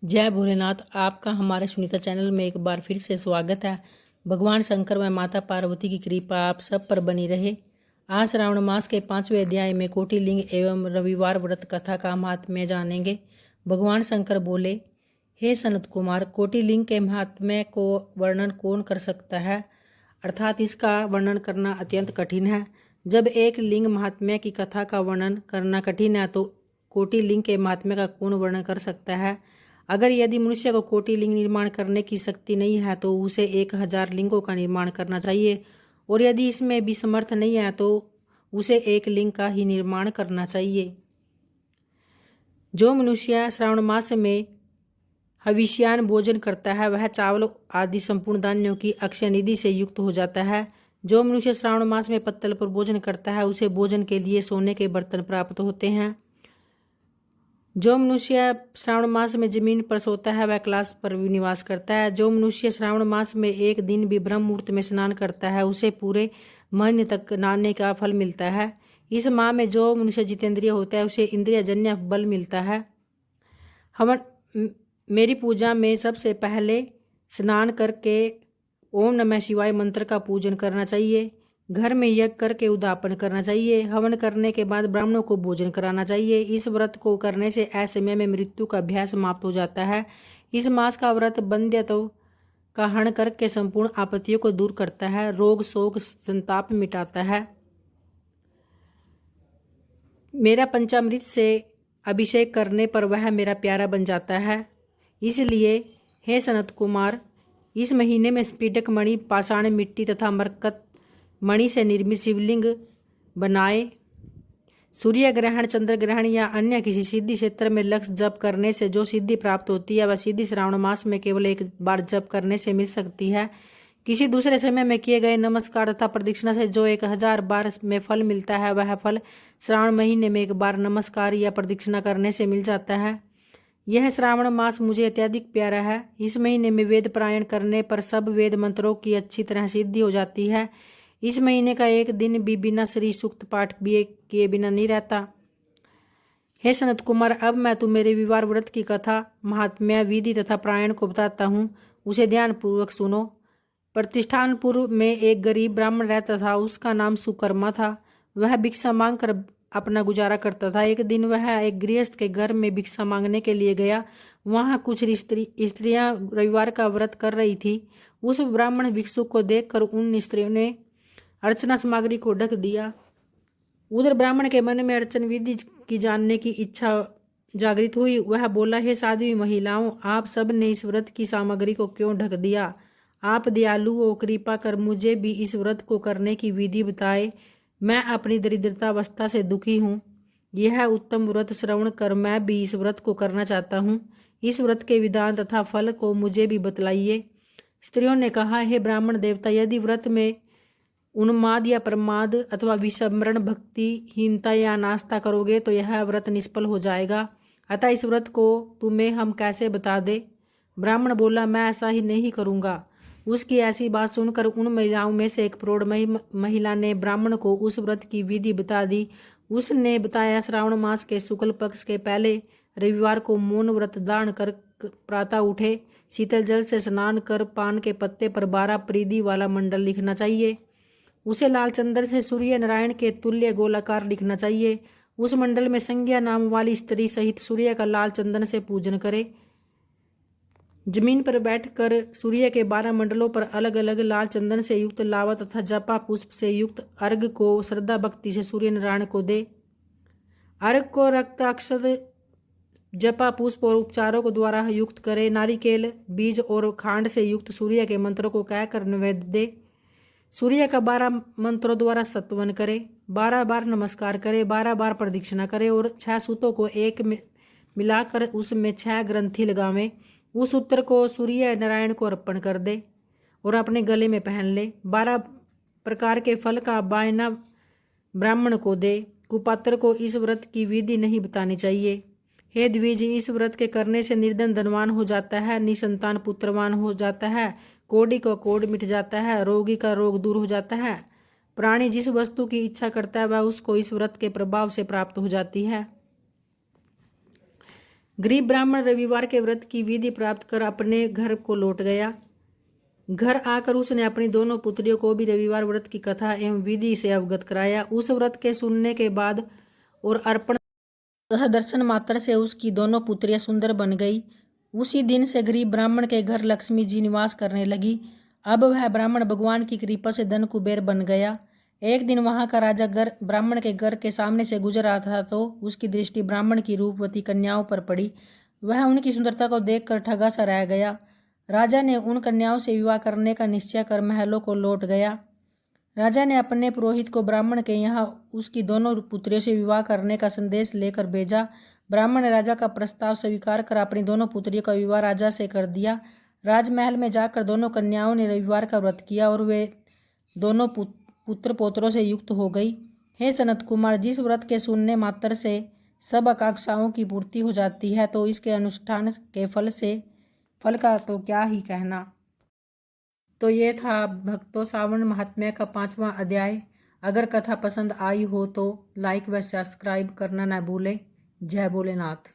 जय भोलेनाथ। आपका हमारे सुनीता चैनल में एक बार फिर से स्वागत है। भगवान शंकर व माता पार्वती की कृपा आप सब पर बनी रहे। आज श्रावण मास के 5वें अध्याय में कोटिलिंग एवं रविवार व्रत कथा का महात्म्य जानेंगे। भगवान शंकर बोले, हे सनत कुमार, कोटिलिंग के महात्म्य को वर्णन कौन कर सकता है, अर्थात इसका वर्णन करना अत्यंत कठिन है। जब एक लिंग महात्म्य की कथा का वर्णन करना कठिन है तो कोटिलिंग के महात्म्य का कौन वर्णन कर सकता है। अगर यदि मनुष्य को कोटिलिंग निर्माण करने की शक्ति नहीं है तो उसे 1000 लिंगों का निर्माण करना चाहिए, और यदि इसमें भी समर्थ नहीं है तो उसे एक लिंग का ही निर्माण करना चाहिए। जो मनुष्य श्रावण मास में हविष्यान भोजन करता है वह चावल आदि संपूर्ण धान्यों की अक्षय निधि से युक्त हो जाता है। जो मनुष्य श्रावण मास में पत्तल पर भोजन करता है उसे भोजन के लिए सोने के बर्तन प्राप्त होते हैं। जो मनुष्य श्रावण मास में जमीन पर सोता है वह कैलाश पर निवास करता है। जो मनुष्य श्रावण मास में एक दिन भी ब्रह्म मुहूर्त में स्नान करता है उसे पूरे महीने तक नहाने का फल मिलता है। इस माह में जो मनुष्य जितेंद्रिय होता है उसे इंद्रियजन्य बल मिलता है। हवन मेरी पूजा में सबसे पहले स्नान करके ओम नमः शिवाय मंत्र का पूजन करना चाहिए। घर में यज्ञ करके उद्यापन करना चाहिए। हवन करने के बाद ब्राह्मणों को भोजन कराना चाहिए। इस व्रत को करने से असमय में मृत्यु का भय समाप्त हो जाता है। इस मास का व्रत बंध्यत्व का हरण करके संपूर्ण आपत्तियों को दूर करता है, रोग शोक संताप मिटाता है। मेरा पंचामृत से अभिषेक करने पर वह मेरा प्यारा बन जाता है। इसलिए हे सनत कुमार, इस महीने में स्फटिक मणि, पाषाण मिट्टी तथा मरकत मणि से निर्मित शिवलिंग बनाए। सूर्य ग्रहण, चंद्र ग्रहण या अन्य किसी सिद्धि क्षेत्र में लक्ष्य जप करने से जो सिद्धि प्राप्त होती है वह सिद्धि श्रावण मास में केवल एक बार जप करने से मिल सकती है। किसी दूसरे समय में किए गए नमस्कार तथा प्रदक्षिणा से जो 1000 बार में फल मिलता है वह फल श्रावण महीने में एक बार नमस्कार या प्रदक्षिणा करने से मिल जाता है। यह श्रावण मास मुझे अत्यधिक प्यारा है। इस महीने में वेद पारायण करने पर सब वेद मंत्रों की अच्छी तरह सिद्धि हो जाती है। इस महीने का एक दिन भी बिना श्री सूक्त पाठ भी किए बिना नहीं रहता। हे सनत कुमार, अब मैं तुम्हें रविवार व्रत की कथा, महात्म्य, विधि तथा पारायण को बताता हूँ, उसे ध्यान पूर्वक सुनो। प्रतिष्ठानपुर में एक गरीब ब्राह्मण रहता था। उसका नाम सुकर्मा था। वह भिक्षा मांग कर अपना गुजारा करता था। एक दिन वह एक गृहस्थ के घर में भिक्षा मांगने के लिए गया। वहाँ कुछ स्त्रियां रविवार का व्रत कर रही थी। उस ब्राह्मण भिक्षुक को देखकर उन स्त्रियों ने अर्चना सामग्री को ढक दिया। उधर ब्राह्मण के मन में अर्चन विधि की जानने की इच्छा जागृत हुई। वह बोला, हे साध्वी महिलाओं, आप सब ने इस व्रत की सामग्री को क्यों ढक दिया? आप दयालु हो, कृपा कर मुझे भी इस व्रत को करने की विधि बताए। मैं अपनी दरिद्रतावस्था से दुखी हूँ। यह उत्तम व्रत श्रवण कर मैं भी इस व्रत को करना चाहता हूँ। इस व्रत के विधान तथा फल को मुझे भी बतलाइए। स्त्रियों ने कहा, हे ब्राह्मण देवता, यदि व्रत में उन्माद या प्रमाद अथवा विस्मरण, भक्तिहीनता या नास्ता करोगे तो यह व्रत निष्फल हो जाएगा। अतः इस व्रत को तुम्हें हम कैसे बता दे? ब्राह्मण बोला, मैं ऐसा ही नहीं करूँगा। उसकी ऐसी बात सुनकर उन महिलाओं में से एक प्रौढ़ महिला ने ब्राह्मण को उस व्रत की विधि बता दी। उसने बताया, श्रावण मास के शुक्ल पक्ष के पहले रविवार को मौन व्रत धारण कर प्रातः उठे, शीतल जल से स्नान कर पान के पत्ते पर 12 परिधि वाला मंडल लिखना चाहिए। उसे लाल चंदन से सूर्य नारायण के तुल्य गोलाकार लिखना चाहिए। उस मंडल में संज्ञा नाम वाली स्त्री सहित सूर्य का लाल चंदन से पूजन करे। जमीन पर बैठकर सूर्य के 12 मंडलों पर अलग अलग लाल चंदन से युक्त लावा तथा जपा पुष्प से युक्त अर्घ को श्रद्धा भक्ति से सूर्य नारायण को दे। अर्घ को रक्त अक्षत, जपा पुष्प और उपचारों को द्वारा युक्त करे। नारिकेल, बीज और खांड से युक्त सूर्य के मंत्रों को कहकर निवेद्य दे। सूर्य का 12 मंत्रों द्वारा स्तवन करे, 12 बार नमस्कार करे, 12 बार प्रदक्षिणा करे और 6 सूतों को एक में मिलाकर उसमें 6 ग्रंथि लगावे। उस सूत्र को सूर्य नारायण को अर्पण कर दे और अपने गले में पहन ले। 12 प्रकार के फल का बायना ब्राह्मण को दे। कुपात्र को इस व्रत की विधि नहीं बतानी चाहिए। हे द्विज, इस व्रत के करने से निर्धन धनवान हो जाता है, निसंतान पुत्रवान हो जाता है, कोढ़ी का कोढ़ मिट जाता है, रोगी का रोग दूर हो जाता है। प्राणी जिस वस्तु की इच्छा करता है वह उसको इस व्रत के प्रभाव से प्राप्त हो जाती है। गरीब ब्राह्मण रविवार के व्रत की विधि प्राप्त कर अपने घर को लौट गया। घर आकर उसने अपनी दोनों पुत्रियों को भी रविवार व्रत की कथा एवं विधि से अवगत कराया। उस व्रत के सुनने के बाद और अर्पण दर्शन मात्र से उसकी दोनों पुत्रियां सुंदर बन गई। उसी दिन से गरीब ब्राह्मण के घर लक्ष्मी जी निवास करने लगी। अब वह ब्राह्मण भगवान की कृपा से धन कुबेर बन गया। एक दिन वहां का राजा ब्राह्मण के घर के सामने से गुजर रहा था तो उसकी दृष्टि ब्राह्मण की रूपवती कन्याओं पर पड़ी। वह उनकी सुंदरता को देखकर ठगा सा रह गया। राजा ने उन कन्याओं से विवाह करने का निश्चय कर महलों को लौट गया। राजा ने अपने पुरोहित को ब्राह्मण के यहाँ उसकी दोनों पुत्रियों से विवाह करने का संदेश लेकर भेजा। ब्राह्मण ने राजा का प्रस्ताव स्वीकार कर अपनी दोनों पुत्रियों का विवाह राजा से कर दिया। राजमहल में जाकर दोनों कन्याओं ने रविवार का व्रत किया और वे दोनों पुत्र पौत्रों से युक्त हो गई। हे सनत कुमार, जिस व्रत के सुनने मात्र से सब आकांक्षाओं की पूर्ति हो जाती है तो इसके अनुष्ठान के फल का तो क्या ही कहना। तो ये था भक्तों श्रावण महात्म्य का 5वां अध्याय। अगर कथा पसंद आई हो तो लाइक व सब्सक्राइब करना न भूलें। जय भोलेनाथ।